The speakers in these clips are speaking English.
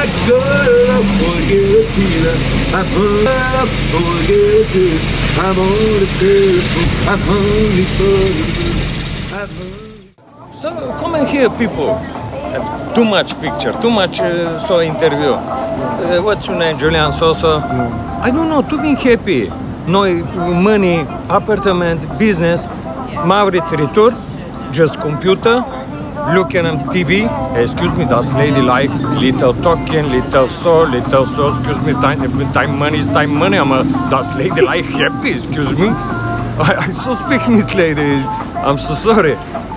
So come and hear people. Too much picture, too much interview. What's your name, Julian Sosa? I don't know, to be happy. Noi, money, apartment, business, Maverick return, just computer, looking on TV. Excuse me, that's ladylike, little talking, little so, excuse me, time money, that's ladylike happy, excuse me. I so speak with lady, I'm so sorry.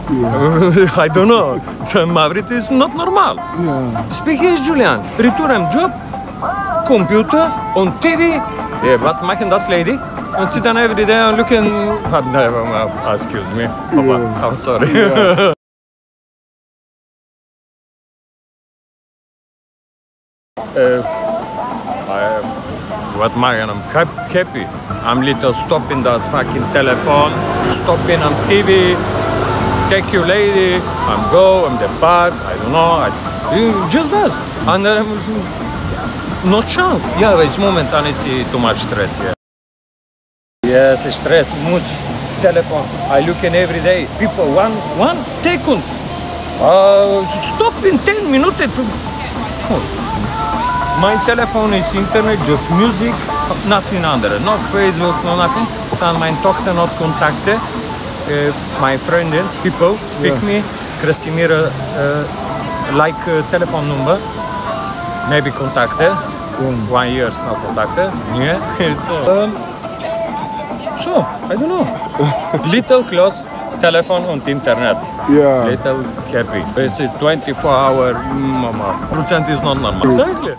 Yeah. I don't know, Maverick is not normal. Yeah. Speak is Julian, return job, computer, on TV. Yeah, what making that lady? And sit down every day and looking. Excuse me, Papa, I'm sorry. Yeah. What Marian, I'm happy. I'm little stopping that fucking telephone, stopping on TV, take you lady, I'm the park, I don't know, just does. And no chance. Yeah, it's momentan see too much stress, yeah. Yes, stress, much telephone. I look in every day. People, one second. Stop in 10 minutes. My telephone is internet, just music, nothing under. Not Facebook, no nothing. And my doctor not contacted. My friend, people speak me. Krasimir, like telephone number. Maybe contacted. 1 year not contacted. Yeah. So I don't know. Little close telephone on internet. Yeah. Little happy. It's 24 hour. Mama. % is not normal. Exactly.